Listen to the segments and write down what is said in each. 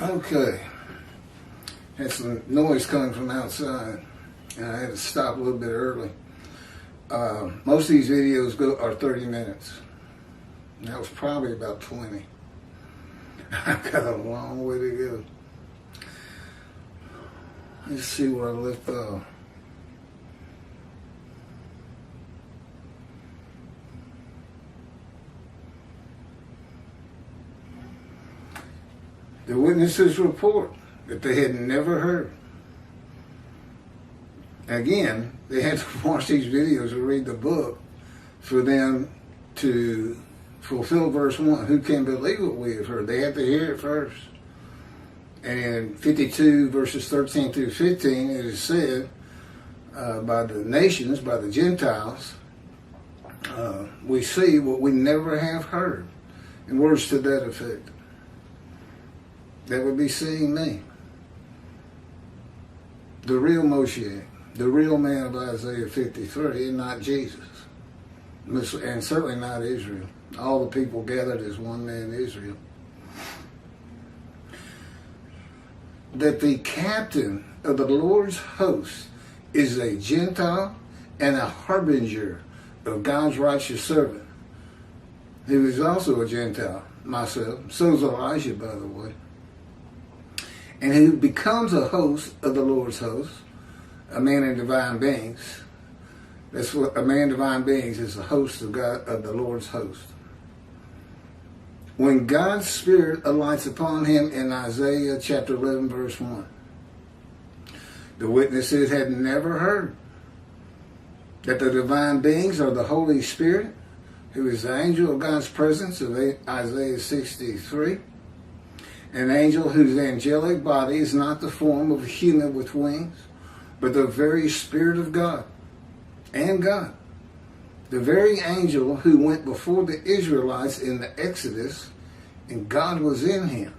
Okay, had some noise coming from outside, and I had to stop a little bit early. Most of these videos are 30 minutes. And that was probably about 20. I've got a long way to go. Let's see where I left off. The witnesses report that they had never heard. Again, they had to watch these videos or read the book for them to fulfill verse 1. Who can believe what we have heard? They have to hear it first. And in 52 verses 13 through 15, it is said by the nations, by the Gentiles, we see what we never have heard. In words to that effect. That would be seeing me. The real Moshiach, the real man of Isaiah 53, and not Jesus. And certainly not Israel. All the people gathered as one man, Israel. That the captain of the Lord's host is a Gentile and a harbinger of God's righteous servant, who is also a Gentile, myself. So is Elijah, by the way. And who becomes a host of the Lord's host, a man in divine beings. That's what a man in divine beings is, a host of God, of the Lord's host. When God's Spirit alights upon him in Isaiah chapter 11, verse 1, the witnesses had never heard that the divine beings are the Holy Spirit, who is the angel of God's presence of Isaiah 63, an angel whose angelic body is not the form of a human with wings, but the very Spirit of God and God. The very angel who went before the Israelites in the Exodus, and God was in him.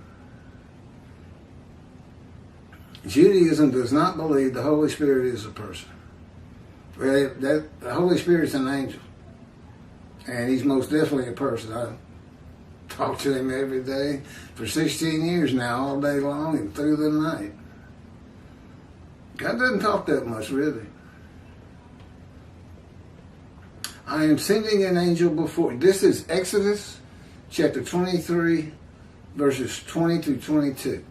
Judaism does not believe the Holy Spirit is a person. The Holy Spirit is an angel. And he's most definitely a person. I talk to him every day for 16 years now, all day long and through the night. God doesn't talk that much, really. I am sending an angel before. This is Exodus chapter 23, verses 20 to 22.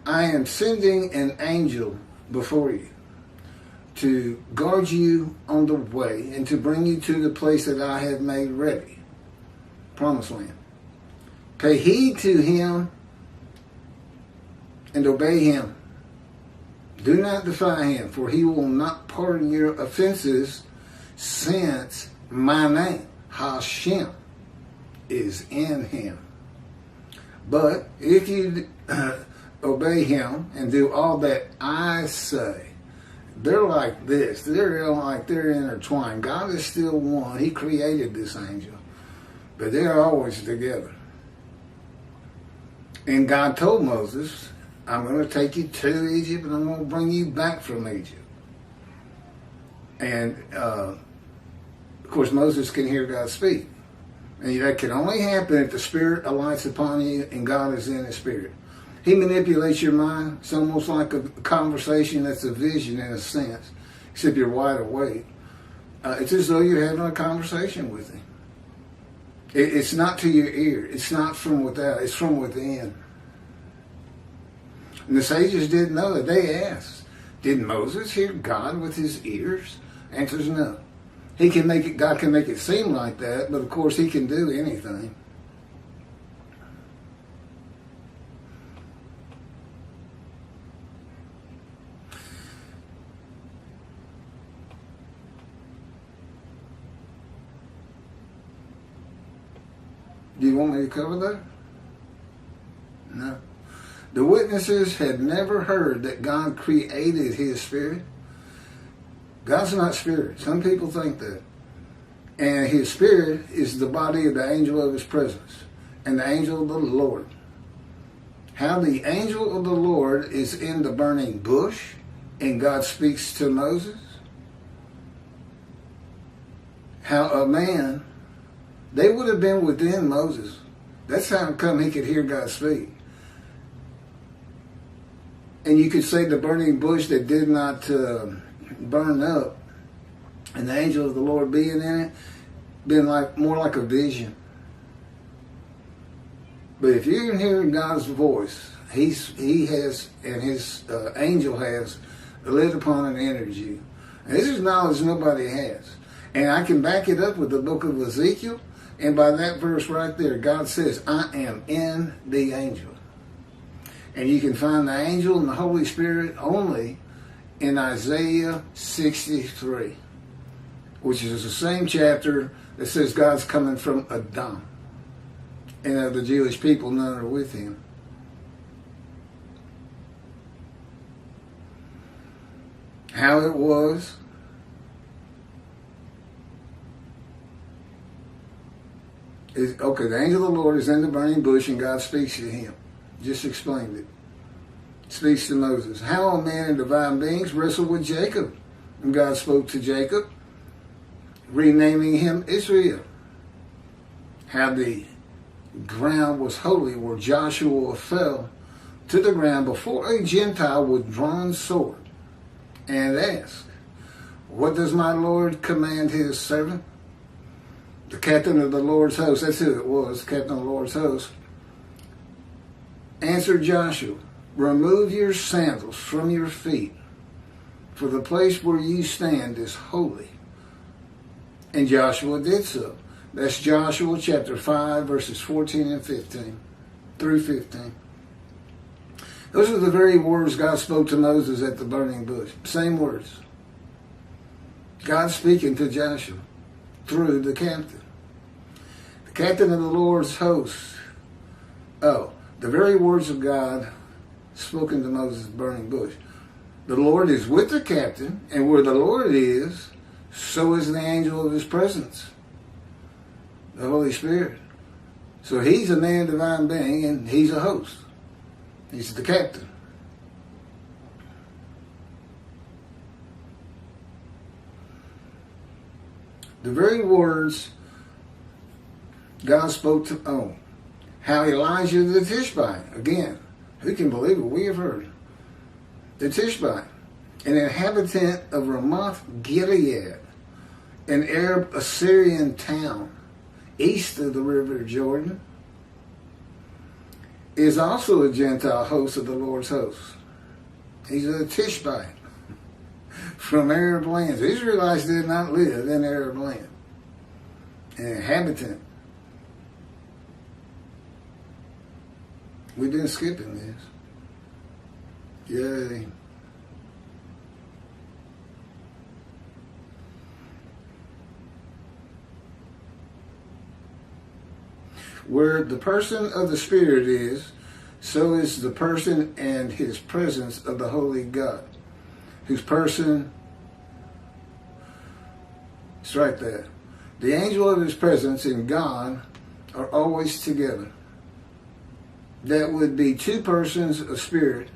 I am sending an angel before you to guard you on the way and to bring you to the place that I have made ready. Promised land. Pay heed to him and obey him. Do not defy him, for he will not pardon your offenses, since my name, Hashem, is in him. But if you obey him and do all that I say, they're like this. They're intertwined. God is still one. He created this angel. But they're always together. And God told Moses, I'm going to take you to Egypt and I'm going to bring you back from Egypt. And, of course, Moses can hear God speak. And that can only happen if the Spirit alights upon you and God is in the Spirit. He manipulates your mind. It's almost like a conversation that's a vision in a sense, except you're wide awake. It's as though you're having a conversation with him. It's not to your ear. It's not from without. It's from within. And the sages didn't know that. They asked, did Moses hear God with his ears? Answer is no. God can make it seem like that, but of course he can do anything. Do you want me to cover that? No. The witnesses had never heard that God created his Spirit. God's not spirit. Some people think that. And his Spirit is the body of the angel of his presence and the angel of the Lord. How the angel of the Lord is in the burning bush and God speaks to Moses. How a man, they would have been within Moses. That's how come he could hear God speak. And you could say the burning bush that did not burn up, and the angel of the Lord being in it, been like more like a vision. But if you can hear God's voice, he has, and his angel has lit upon an energy. And this is knowledge nobody has. And I can back it up with the book of Ezekiel. And by that verse right there, God says, I am in the angel. And you can find the angel and the Holy Spirit only in Isaiah 63, which is the same chapter that says God's coming from Adam. And of the Jewish people, none are with him. How it was is, okay, the angel of the Lord is in the burning bush and God speaks to him. Just explained it. Speaks to Moses. How a man and divine beings wrestled with Jacob. And God spoke to Jacob, renaming him Israel. How the ground was holy, where Joshua fell to the ground before a Gentile with drawn sword, and asked, what does my Lord command his servant? The captain of the Lord's host, that's who it was, the captain of the Lord's host, answered Joshua, remove your sandals from your feet, for the place where you stand is holy. And Joshua did so. That's Joshua chapter 5, verses 14 and 15 through 15. Those are the very words God spoke to Moses at the burning bush. Same words. God speaking to Joshua through the captain. The captain of the Lord's host. Oh, the very words of God spoken to Moses at the burning bush. The Lord is with the captain, and where the Lord is, so is the angel of his presence, the Holy Spirit. So he's a man, divine being, and he's a host. He's the captain. The very words God spoke to how Elijah the Tishbite, again, who can believe what we have heard? The Tishbite, an inhabitant of Ramoth Gilead, an Arab Assyrian town east of the river Jordan, is also a Gentile host of the Lord's host. He's a Tishbite from Arab lands. Israelites did not live in Arab land. An inhabitant. We've been skipping this. Yay. Where the person of the Spirit is, so is the person and his presence of the Holy God, whose person, it's right there. The angel of his presence and God are always together. That would be two persons of spirit.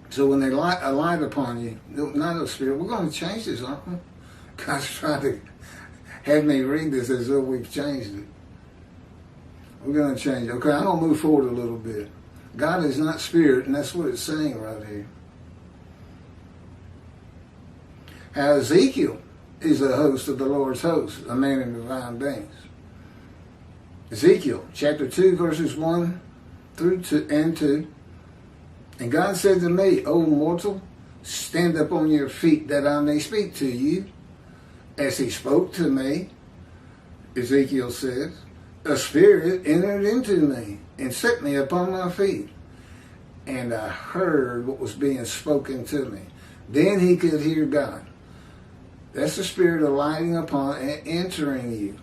So when they alight upon you, not of spirit, we're going to change this, aren't we? God's trying to have me read this as though we've changed it. We're going to change it. Okay, I'm going to move forward a little bit. God is not spirit, and that's what it's saying right here. How Ezekiel is a host of the Lord's host, a man in divine beings. Ezekiel chapter 2, verses 1 through 2 and 2. And God said to me, O mortal, stand up on your feet that I may speak to you. As he spoke to me, Ezekiel says, a spirit entered into me and set me upon my feet. And I heard what was being spoken to me. Then he could hear God. That's the Spirit alighting upon and entering you.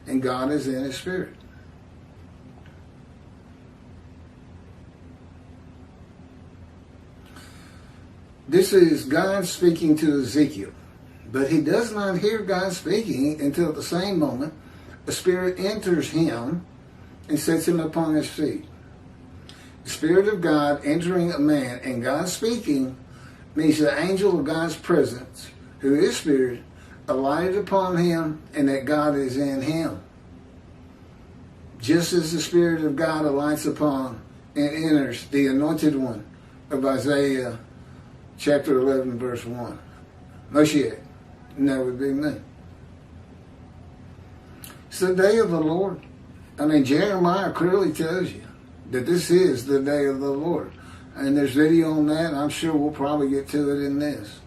And God is in his Spirit. This is God speaking to Ezekiel. But he does not hear God speaking until at the same moment the Spirit enters him and sets him upon his feet. The Spirit of God entering a man and God speaking means the angel of God's presence, who is Spirit, alighted upon him and that God is in him. Just as the Spirit of God alights upon and enters the anointed one of Isaiah chapter 11, verse 1. Moshiach, and that would be me. It's the day of the Lord. I mean, Jeremiah clearly tells you that this is the day of the Lord. And there's video on that, and I'm sure we'll probably get to it in this.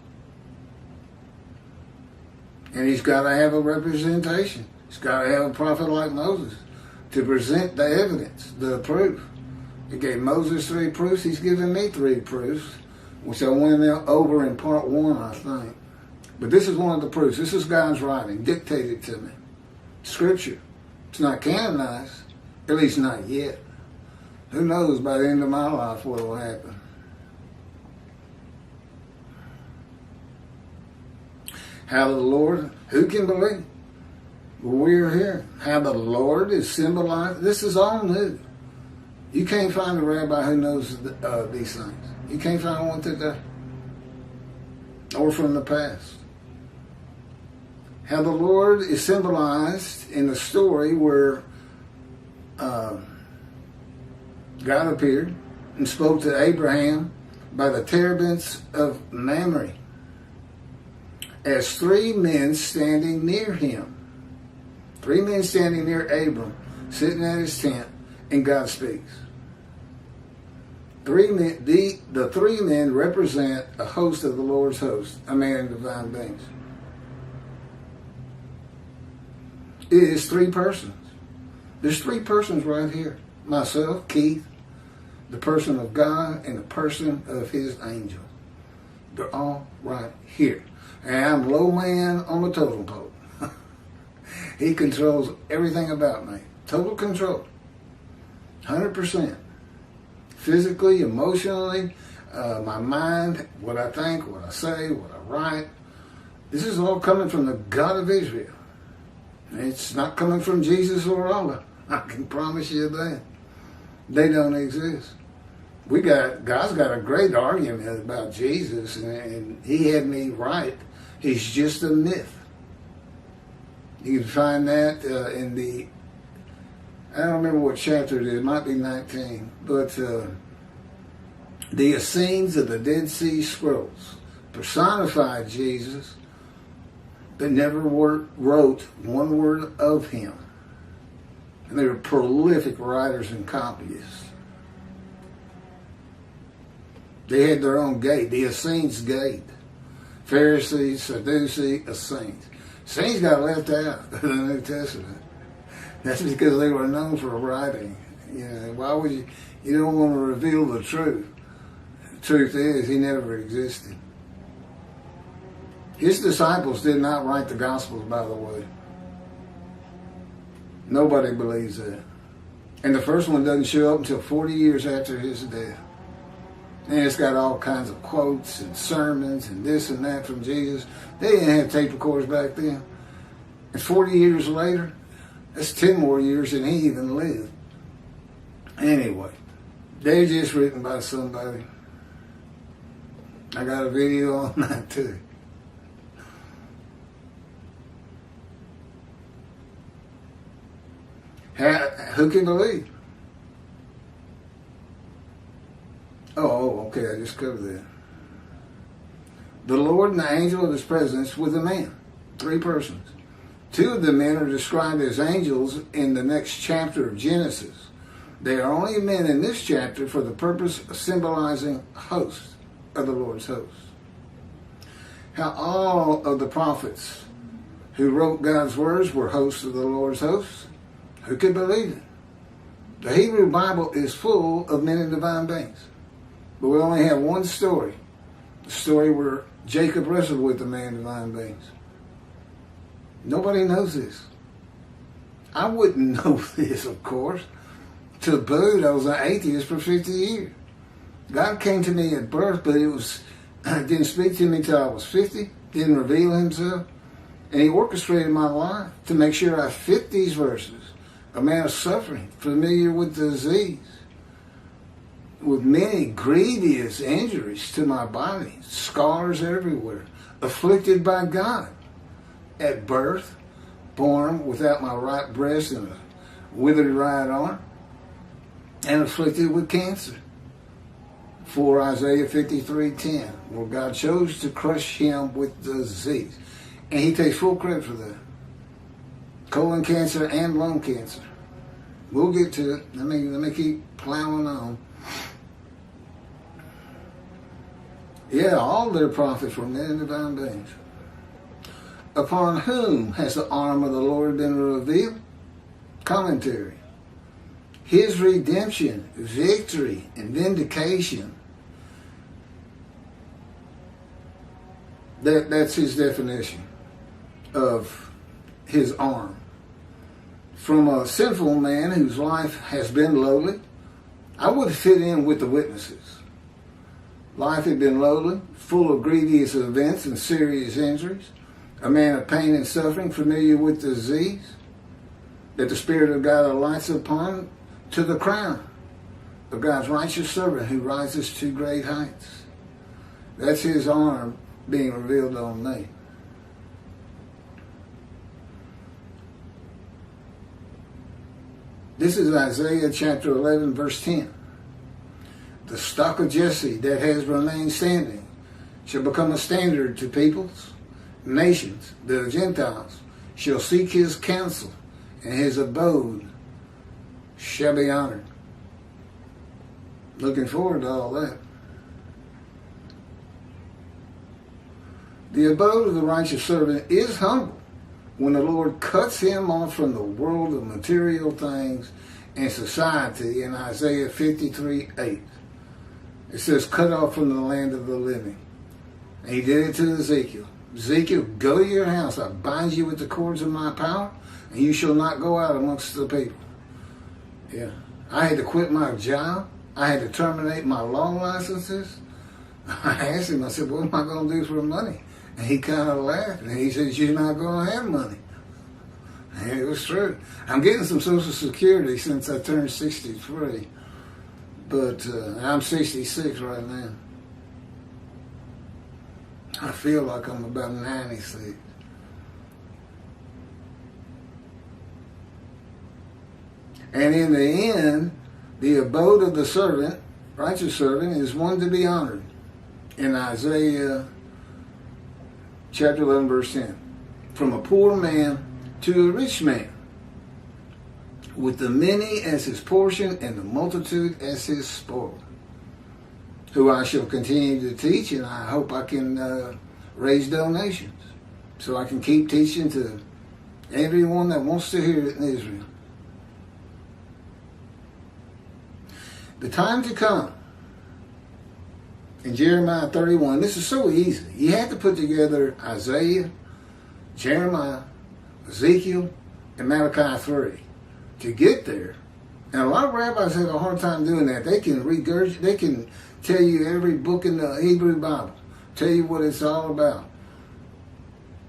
And he's got to have a representation. He's got to have a prophet like Moses to present the evidence, the proof. He gave Moses 3 proofs. He's given me 3 proofs, which I went over in part 1, I think. But this is one of the proofs. This is God's writing, dictated to me. Scripture. It's not canonized, at least not yet. Who knows by the end of my life what will happen. How the Lord, who can believe? Well, we're here. How the Lord is symbolized. This is all new. You can't find a rabbi who knows these things. You can't find one today. Or from the past. How the Lord is symbolized in the story where God appeared and spoke to Abraham by the terebinths of Mamre as 3 men standing near him. 3 men standing near Abram, sitting at his tent, and God speaks. 3 men, the 3 men represent a host of the Lord's host, a man of divine beings. It is 3 persons. There's 3 persons right here. Myself, Keith, the person of God, and the person of his angel. They're all right here. And I'm low man on the totem pole. He controls everything about me. Total control. 100%. Physically, emotionally, my mind, what I think, what I say, what I write. This is all coming from the God of Israel. It's not coming from Jesus or Allah. I can promise you that. They don't exist. God's got a great argument about Jesus, and he had me right. He's just a myth. You can find that in the, I don't remember what chapter it is, it might be 19, but the Essenes of the Dead Sea Scrolls personified Jesus, but never wrote one word of him. And they were prolific writers and copyists. They had their own gate, the Essenes gate. Pharisees, Sadducees, Essenes. Essenes got left out of the New Testament. That's because they were known for writing. You know, why would you don't want to reveal the truth. The truth is, he never existed. His disciples did not write the Gospels, by the way. Nobody believes that. And the first one doesn't show up until 40 years after his death. And it's got all kinds of quotes and sermons and this and that from Jesus. They didn't have tape recorders back then. And 40 years later, that's 10 more years than he even lived. Anyway, they're just written by somebody. I got a video on that too. Who can believe? Oh, okay, I just covered that. The Lord and the angel of his presence with a man. 3 persons. 2 of the men are described as angels in the next chapter of Genesis. They are only men in this chapter for the purpose of symbolizing hosts of the Lord's hosts. How all of the prophets who wrote God's words were hosts of the Lord's hosts. Who could believe it? The Hebrew Bible is full of men and divine beings. But we only have one story. The story where Jacob wrestled with the man and divine beings. Nobody knows this. I wouldn't know this, of course. To boot, I was an atheist for 50 years. God came to me at birth, but it didn't speak to me until I was 50. Didn't reveal himself. And he orchestrated my life to make sure I fit these verses. A man of suffering, familiar with disease, with many grievous injuries to my body, scars everywhere, afflicted by God. At birth, born without my right breast and a withered right arm, and afflicted with cancer. For Isaiah 53:10, where God chose to crush him with the disease. And he takes full credit for that. Colon cancer and lung cancer. We'll get to it. Let me keep plowing on. Yeah, all their prophets were men and divine beings. Upon whom has the arm of the Lord been revealed? Commentary. His redemption, victory, and vindication. That's his definition of his arm. From a sinful man whose life has been lowly, I would fit in with the witnesses. Life had been lowly, full of grievous events and serious injuries. A man of pain and suffering, familiar with disease, that the Spirit of God alights upon, to the crown of God's righteous servant who rises to great heights. That's his arm being revealed on me. This is Isaiah chapter 11, verse 10. The stock of Jesse that has remained standing shall become a standard to peoples, nations. The Gentiles shall seek his counsel, and his abode shall be honored. Looking forward to all that. The abode of the righteous servant is humble when the Lord cuts him off from the world of material things and society in Isaiah 53:8. It says, cut off from the land of the living. And he did it to Ezekiel. Ezekiel, go to your house. I bind you with the cords of my power, and you shall not go out amongst the people. Yeah. I had to quit my job. I had to terminate my law licenses. I asked him, I said, what am I going to do for money? And he kind of laughed, and he said, you're not going to have money. And it was true. I'm getting some Social Security since I turned 63, but I'm 66 right now. I feel like I'm about 96. And in the end, the abode of the servant, righteous servant, is one to be honored. In Isaiah chapter 11, verse 10. From a poor man to a rich man, with the many as his portion and the multitude as his spoil, who I shall continue to teach, and I hope I can raise donations so I can keep teaching to everyone that wants to hear it in Israel. The time to come. In Jeremiah 31, this is so easy. You have to put together Isaiah, Jeremiah, Ezekiel, and Malachi 3 to get there. And a lot of rabbis have a hard time doing that. They can they can tell you every book in the Hebrew Bible, tell you what it's all about.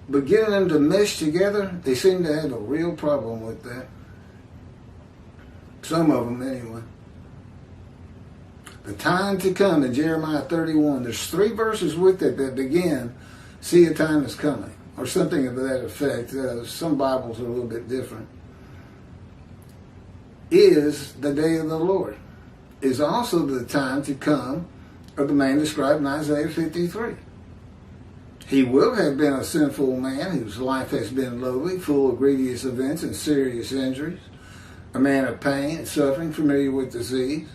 But getting them to mesh together, they seem to have a real problem with that. Some of them, anyway. The time to come in Jeremiah 31. There's 3 verses with it that begin, see a time is coming, or something of that effect. Some Bibles are a little bit different. Is the day of the Lord. Is also the time to come of the man described in Isaiah 53. He will have been a sinful man whose life has been lowly, full of grievous events and serious injuries, a man of pain and suffering, familiar with disease,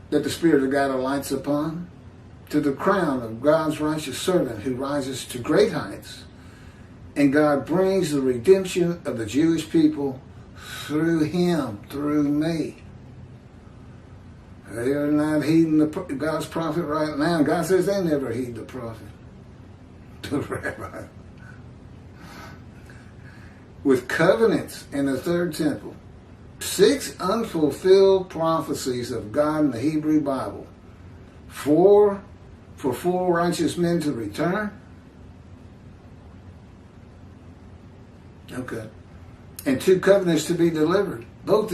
that the Spirit of God alights upon, to the crown of God's righteous servant who rises to great heights, and God brings the redemption of the Jewish people through him, through me. They are not heeding God's prophet right now. God says they never heed the prophet, the rabbi. With covenants in the third temple, 6 unfulfilled prophecies of God in the Hebrew Bible. 4 for 4 righteous men to return. Okay. And 2 covenants to be delivered. Both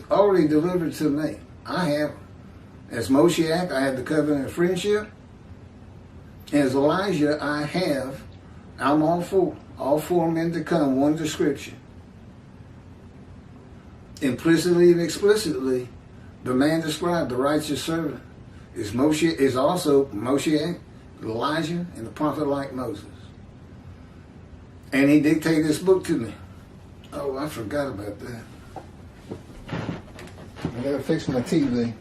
already delivered to me. I have them. As Moshiach, I have the covenant of friendship. As Elijah, I'm all 4. All 4 men to come, one description. implicitly and explicitly, the man described, the righteous servant, is also Moshiach, Elijah, and the prophet like Moses. And he dictated this book to me. Oh, I forgot about that. I gotta fix my TV.